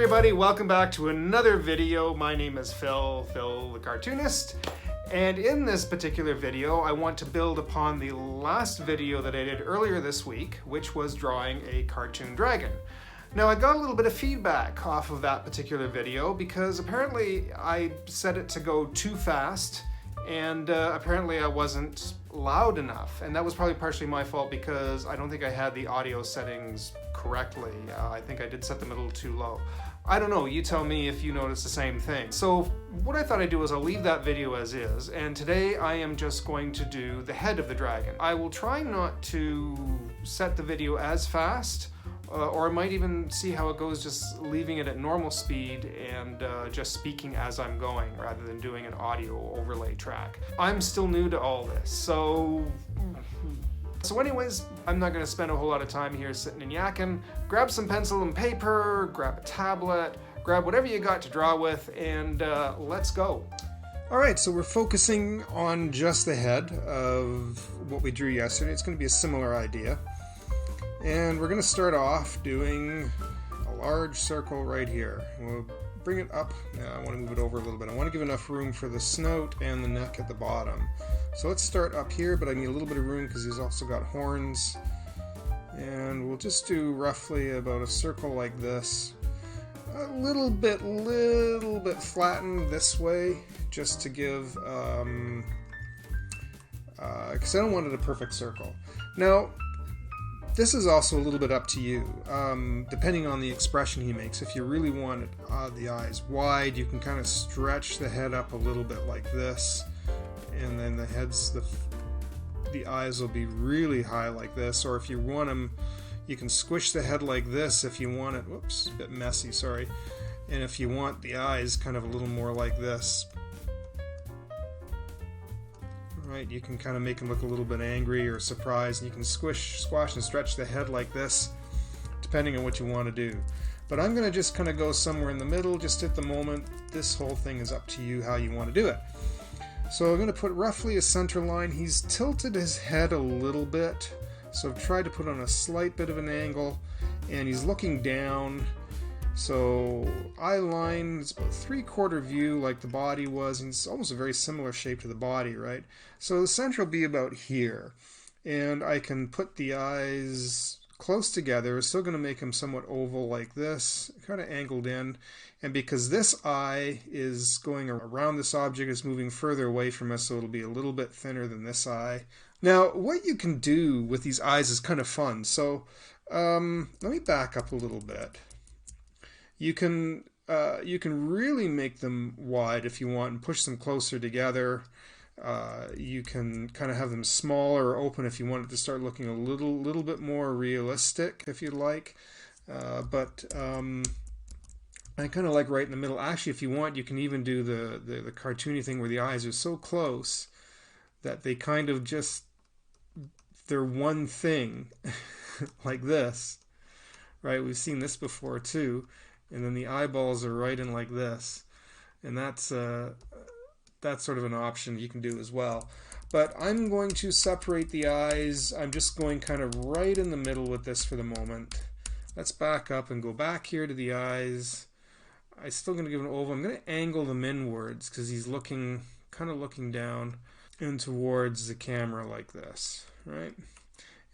everybody, welcome back to another video. My name is Phil the cartoonist, and in this particular video I want to build upon the last video that I did earlier this week, which was drawing a cartoon dragon. Now I got a little bit of feedback off of that particular video because apparently I set it to go too fast and apparently I wasn't loud enough, and that was probably partially my fault because I don't think I had the audio settings correctly. I think I did set them a little too low. I don't know, you tell me if you notice the same thing. So what I thought I'd do is I'll leave that video as is, and today I am just going to do the head of the dragon. I will try not to set the video as fast, or I might even see how it goes just leaving it at normal speed and just speaking as I'm going rather than doing an audio overlay track. I'm still new to all this, so anyways, I'm not going to spend a whole lot of time here sitting and yakking. Grab some pencil and paper, grab a tablet, grab whatever you got to draw with, and let's go. Alright, so we're focusing on just the head of what we drew yesterday. It's going to be a similar idea. And we're going to start off doing a large circle right here. We'll bring it up. I want to move it over a little bit. I want to give enough room for the snout and the neck at the bottom. So let's start up here, but I need a little bit of room because he's also got horns. And we'll just do roughly about a circle like this. A little bit flattened this way, just to give, because I don't want it a perfect circle. Now, this is also a little bit up to you, depending on the expression he makes. If you really want the eyes wide, you can kind of stretch the head up a little bit like this, and then the eyes will be really high like this. Or if you want them, you can squish the head like this if you want it. Whoops, a bit messy, sorry. And if you want the eyes kind of a little more like this, right, you can kind of make them look a little bit angry or surprised, and you can squash and stretch the head like this, depending on what you want to do. But I'm going to just kind of go somewhere in the middle just at the moment. This whole thing is up to you how you want to do it. So I'm going to put roughly a center line. He's tilted his head a little bit, so I've tried to put on a slight bit of an angle, and he's looking down. So eye line is about 3/4 view like the body was, and it's almost a very similar shape to the body, right? So the center will be about here, and I can put the eyes close together. It's still going to make them somewhat oval like this, kind of angled in, and because this eye is going around this object, it's moving further away from us, so it'll be a little bit thinner than this eye. Now, what you can do with these eyes is kind of fun. So let me back up a little bit. You can really make them wide if you want and push them closer together. You can kind of have them smaller or open if you want it to start looking a little bit more realistic, if you like. But I kind of like right in the middle. Actually, if you want, you can even do the cartoony thing where the eyes are so close that they kind of just, they're one thing, like this. Right? We've seen this before too. And then the eyeballs are right in like this, and that's sort of an option you can do as well. But I'm going to separate the eyes. I'm just going kind of right in the middle with this for the moment. Let's back up and go back here to the eyes. I'm still going to give an oval. I'm going to angle them inwards because he's kind of looking down and towards the camera like this, right?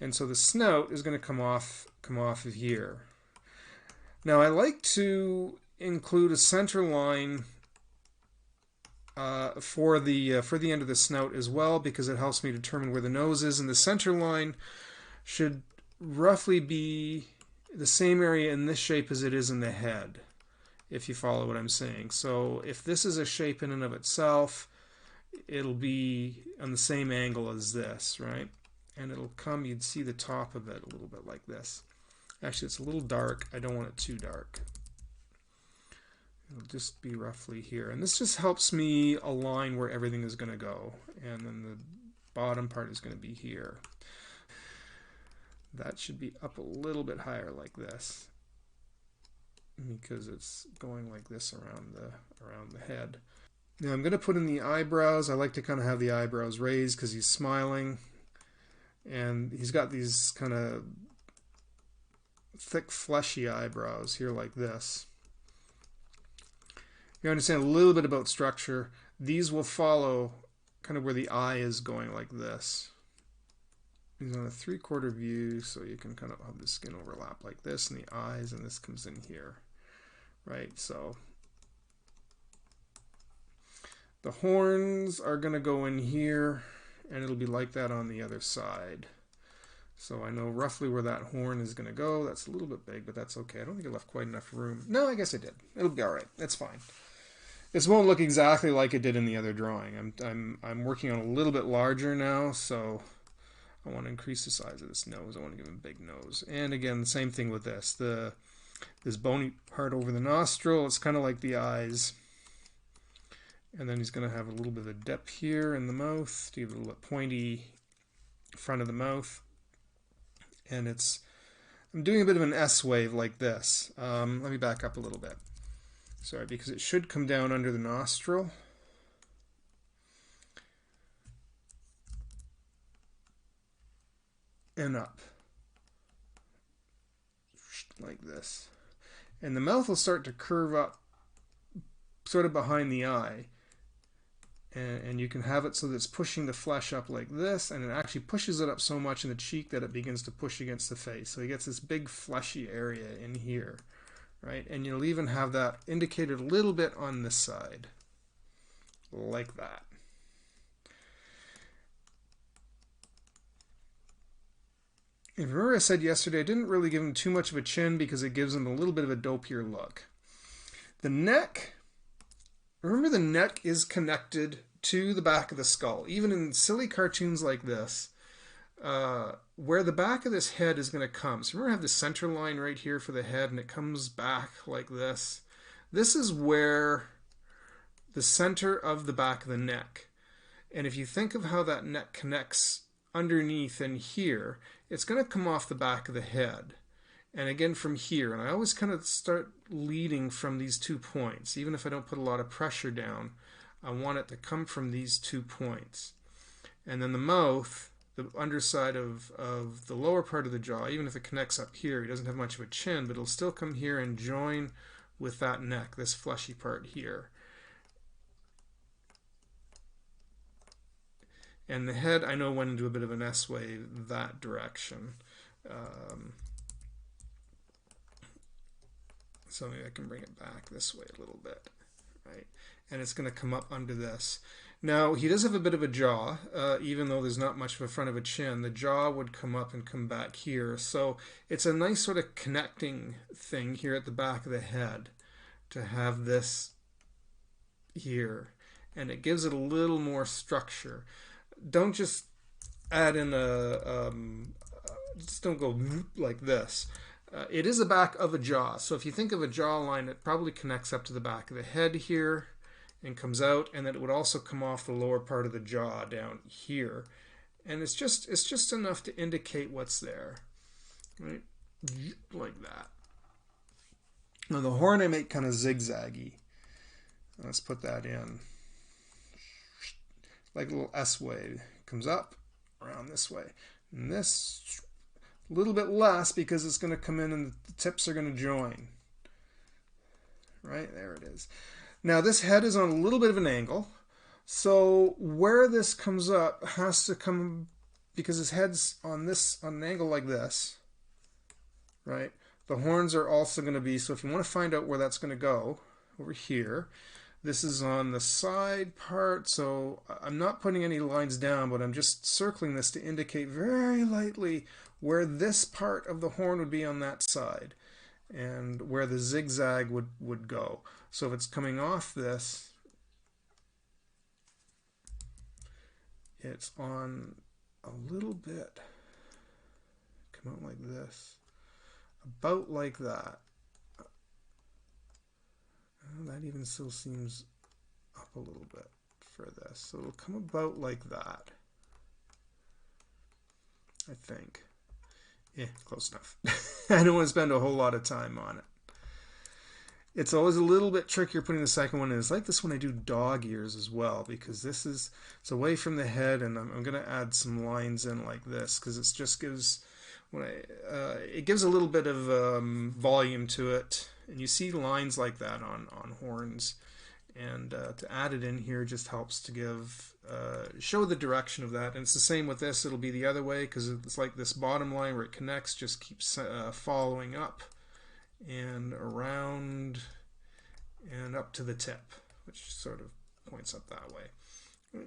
And so the snout is going to come off of here. Now I like to include a center line for the end of the snout as well, because it helps me determine where the nose is, and the center line should roughly be the same area in this shape as it is in the head, if you follow what I'm saying. So if this is a shape in and of itself, it'll be on the same angle as this, right? And it'll come, you'd see the top of it a little bit like this. Actually, it's a little dark. I don't want it too dark. It'll just be roughly here. And this just helps me align where everything is going to go. And then the bottom part is going to be here. That should be up a little bit higher like this, because it's going like this around the head. Now I'm going to put in the eyebrows. I like to kind of have the eyebrows raised because he's smiling. And he's got these kind of thick fleshy eyebrows here like this. you understand a little bit about structure, these will follow kind of where the eye is going like this. He's on a 3/4 view, so you can kind of have the skin overlap like this and the eyes, and this comes in here, right? So the horns are going to go in here, and it'll be like that on the other side. So I know roughly where that horn is going to go. That's a little bit big, but that's okay. I don't think I left quite enough room. No, I guess I did. It'll be all right. That's fine. This won't look exactly like it did in the other drawing. I'm working on a little bit larger now, so I want to increase the size of this nose. I want to give him a big nose. And again, the same thing with this. This bony part over the nostril, it's kind of like the eyes. And then he's going to have a little bit of a dip here in the mouth to give it a little pointy front of the mouth. And I'm doing a bit of an S wave like this. Let me back up a little bit. Sorry, because it should come down under the nostril. And up. Like this. And the mouth will start to curve up sort of behind the eye. And you can have it so that it's pushing the flesh up like this, and it actually pushes it up so much in the cheek that it begins to push against the face. So he gets this big fleshy area in here, right? And you'll even have that indicated a little bit on this side, like that. And remember I said yesterday I didn't really give him too much of a chin because it gives him a little bit of a dopier look. The neck, remember the neck is connected to the back of the skull. Even in silly cartoons like this, where the back of this head is going to come. So remember I have the center line right here for the head, and it comes back like this. This is where the center of the back of the neck. And if you think of how that neck connects underneath and here, it's going to come off the back of the head. And again from here. And I always kind of start leading from these 2 points. Even if I don't put a lot of pressure down, I want it to come from these 2 points. And then the mouth, the underside of the lower part of the jaw, even if it connects up here, he doesn't have much of a chin, but it'll still come here and join with that neck, this fleshy part here. And the head, I know, went into a bit of an S wave that direction. So maybe I can bring it back this way a little bit, right? And it's going to come up under this. Now, he does have a bit of a jaw, even though there's not much of a front of a chin. The jaw would come up and come back here. So it's a nice sort of connecting thing here at the back of the head to have this here. And it gives it a little more structure. Don't just add in just don't go like this. It is the back of a jaw. So if you think of a jawline, it probably connects up to the back of the head here and comes out, and then it would also come off the lower part of the jaw down here. And it's just enough to indicate what's there, right? Like that. Now the horn I make kind of zigzaggy. Let's put that in. Like a little S wave. Comes up around this way. And this a little bit less because it's going to come in and the tips are going to join. Right? There it is. Now this head is on a little bit of an angle. So where this comes up has to come, because his head's on an angle like this. Right? The horns are also going to be, so if you want to find out where that's going to go, over here. This is on the side part, so I'm not putting any lines down, but I'm just circling this to indicate very lightly where this part of the horn would be on that side and where the zigzag would go. So if it's coming off this, it's on a little bit, come out like this, about like that. That even still seems up a little bit for this. So it'll come about like that, I think. Yeah, close enough. I don't want to spend a whole lot of time on it. It's always a little bit trickier putting the second one in. It's like this when I do dog ears as well, because it's away from the head, and I'm going to add some lines in like this, because it just gives, it gives a little bit of volume to it. And you see lines like that on horns. And to add it in here just helps to give show the direction of that. And it's the same with this. It'll be the other way because it's like this bottom line where it connects just keeps following up and around and up to the tip, which sort of points up that way.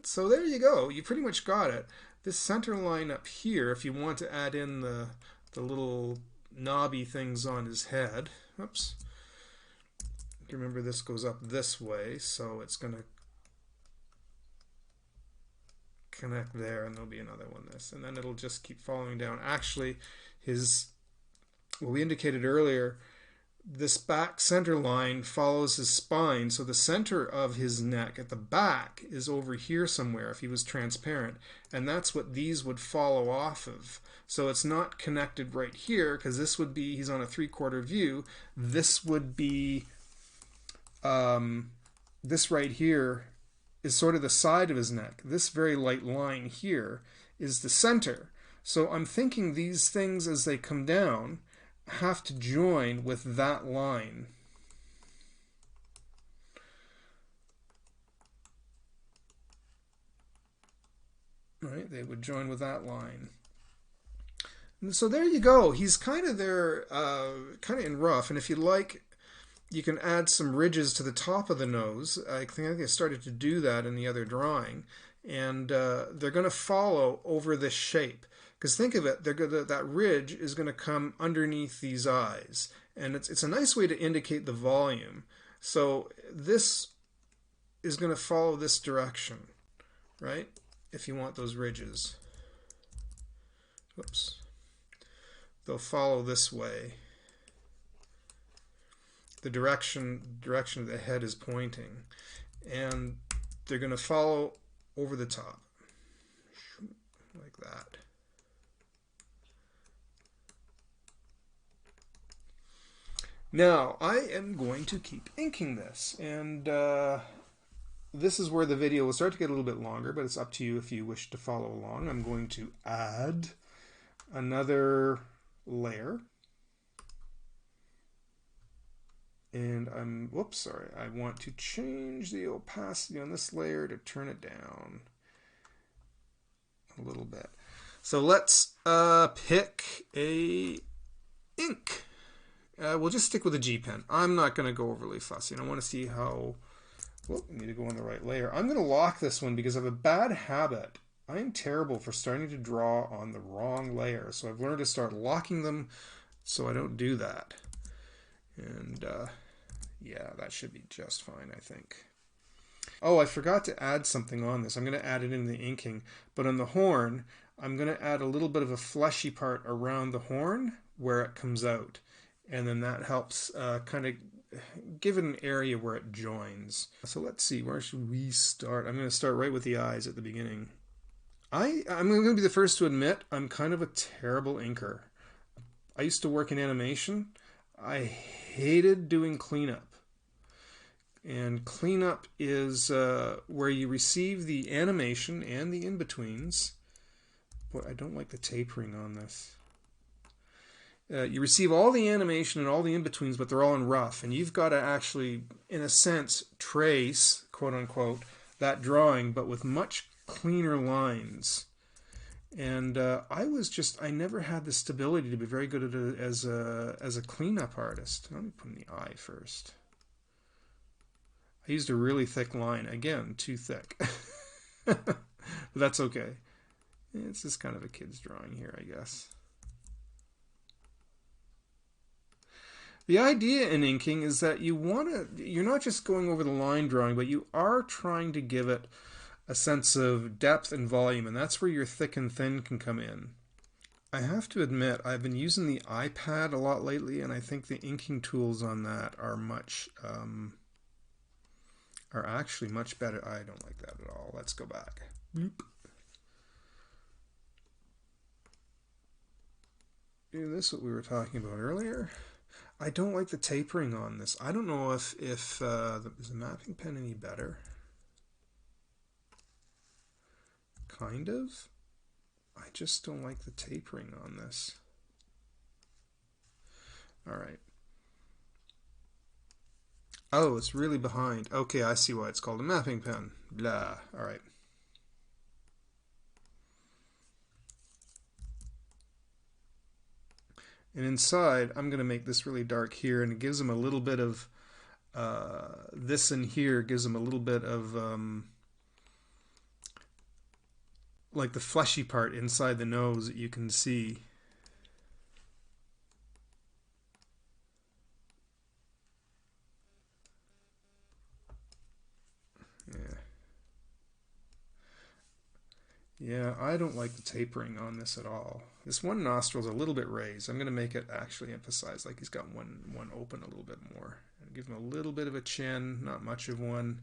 So there you go. You pretty much got it. This center line up here, if you want to add in the little knobby things on his head. Oops. Remember, this goes up this way, so it's going to connect there, and there'll be another one this, and then it'll just keep following down. Actually, what we indicated earlier, this back center line follows his spine, so the center of his neck at the back is over here somewhere if he was transparent, and that's what these would follow off of. So it's not connected right here, because this would be, he's on a 3/4 view, this would be this right here is sort of the side of his neck. This very light line here is the center. So I'm thinking these things as they come down have to join with that line. Right? They would join with that line. And so there you go. He's kind of there, kind of in rough. And if you like, you can add some ridges to the top of the nose. I think I started to do that in the other drawing. And they're going to follow over this shape. Because think of it, that ridge is going to come underneath these eyes. And it's a nice way to indicate the volume. So this is going to follow this direction, right? If you want those ridges. Whoops. They'll follow this way. The direction the head is pointing. And they're going to follow over the top. Like that. Now, I am going to keep inking this, and this is where the video will start to get a little bit longer, but it's up to you if you wish to follow along. I'm going to add another layer, and I want to change the opacity on this layer to turn it down a little bit. So let's pick a ink. We'll just stick with a G pen. I'm not going to go overly fussy. I want to see how... Well, I need to go on the right layer. I'm going to lock this one because I have a bad habit. I am terrible for starting to draw on the wrong layer. So I've learned to start locking them so I don't do that. And yeah, that should be just fine, I think. Oh, I forgot to add something on this. I'm going to add it in the inking. But on the horn, I'm going to add a little bit of a fleshy part around the horn where it comes out. And then that helps kind of give it an area where it joins. So let's see, where should we start? I'm going to start right with the eyes at the beginning. I'm going to be the first to admit I'm kind of a terrible inker. I used to work in animation. I hated doing cleanup. And cleanup is where you receive the animation and the in-betweens. Boy, I don't like the tapering on this. You receive all the animation and all the in-betweens, but they're all in rough. And you've got to actually, in a sense, trace, quote-unquote, that drawing, but with much cleaner lines. And I never had the stability to be very good at it as a cleanup artist. Let me put in the eye first. I used a really thick line. Again, too thick. But that's okay. It's just kind of a kid's drawing here, I guess. The idea in inking is that you're not just going over the line drawing, but you are trying to give it a sense of depth and volume, and that's where your thick and thin can come in. I have to admit, I've been using the iPad a lot lately, and I think the inking tools on that are actually much better. I don't like that at all. Let's go back. Bloop. This is what we were talking about earlier. I don't like the tapering on this. I don't know if is the mapping pen any better? Kind of. I just don't like the tapering on this. All right. Oh, it's really behind. Okay, I see why it's called a mapping pen. Blah. Alright. And inside, I'm going to make this really dark here, and it gives them a little bit of this in here gives them a little bit of like the fleshy part inside the nose that you can see. Yeah, I don't like the tapering on this at all. This one nostril's a little bit raised. I'm going to make it actually emphasize like he's got one open a little bit more. And give him a little bit of a chin, not much of one,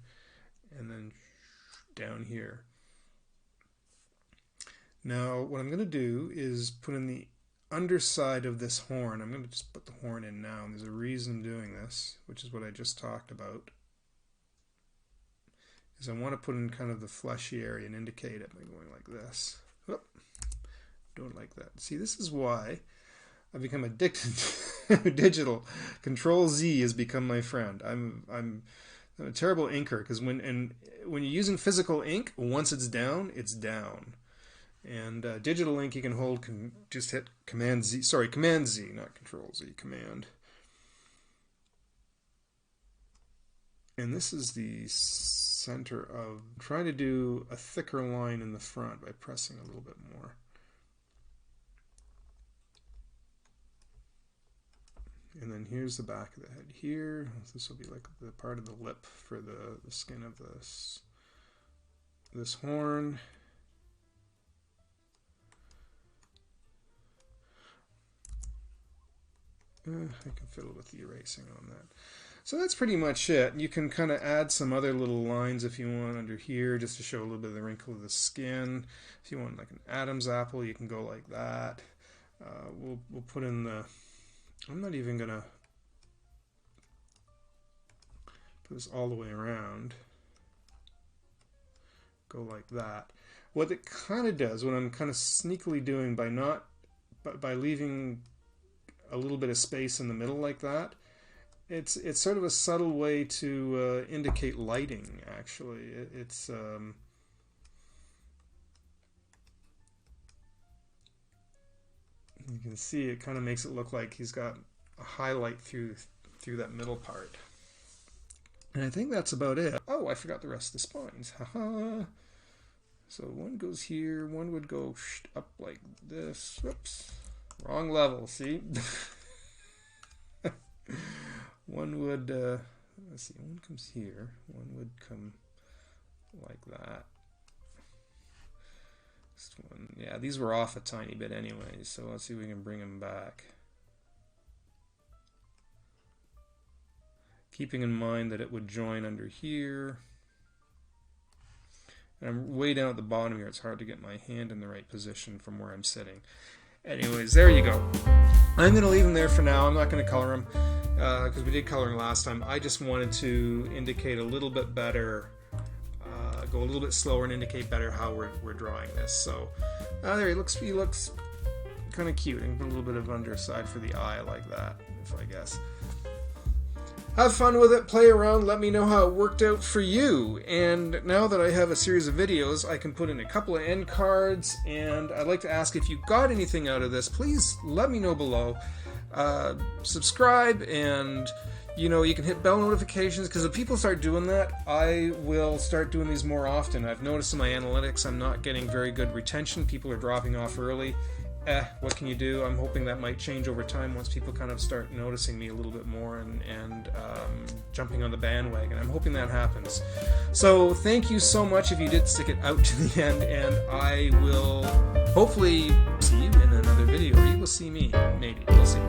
and then down here. Now, what I'm going to do is put in the underside of this horn. I'm going to just put the horn in now, and there's a reason I'm doing this, which is what I just talked about. Is I want to put in kind of the fleshy area and indicate it by going like this. Oop, don't like that. See, this is why I've become addicted to digital. Control Z has become my friend. I'm a terrible inker because when you're using physical ink, once it's down, it's down. And digital ink you can hold, can just hit Command Z. Sorry, Command Z, not Control Z. Command. And this is the center of trying to do a thicker line in the front by pressing a little bit more. And then here's the back of the head here. This will be like the part of the lip for the skin of this horn. I can fiddle with the erasing on that. So that's pretty much it. You can kind of add some other little lines if you want under here just to show a little bit of the wrinkle of the skin. If you want like an Adam's apple, you can go like that. We'll put in the... I'm not even going to put this all the way around. Go like that. What it kind of does, what I'm kind of sneakily doing by leaving a little bit of space in the middle like that, it's sort of a subtle way to indicate lighting, actually. It's you can see it kind of makes it look like he's got a highlight through that middle part. And I think that's about it. Oh, I forgot the rest of the spines. Haha. So one goes here, one would go up like this. Whoops. Wrong level, see? One would, let's see, one comes here, one would come like that. This one, yeah, these were off a tiny bit anyway, so let's see if we can bring them back. Keeping in mind that it would join under here. And I'm way down at the bottom here, it's hard to get my hand in the right position from where I'm sitting. Anyways, there you go. I'm going to leave them there for now. I'm not going to color them because we did coloring last time. I just wanted to indicate a little bit better, go a little bit slower and indicate better how we're drawing this. So there he looks kind of cute, and a little bit of underside for the eye like that, if I guess. Have fun with it, play around, let me know how it worked out for you. And now that I have a series of videos, I can put in a couple of end cards, and I'd like to ask if you got anything out of this, please let me know below. Subscribe, and you can hit bell notifications, because if people start doing that, I will start doing these more often. I've noticed in my analytics I'm not getting very good retention. People are dropping off early. What can you do? I'm hoping that might change over time once people kind of start noticing me a little bit more and jumping on the bandwagon. I'm hoping that happens. So thank you so much if you did stick it out to the end, and I will hopefully see you in another video, or you will see me, maybe. We'll see.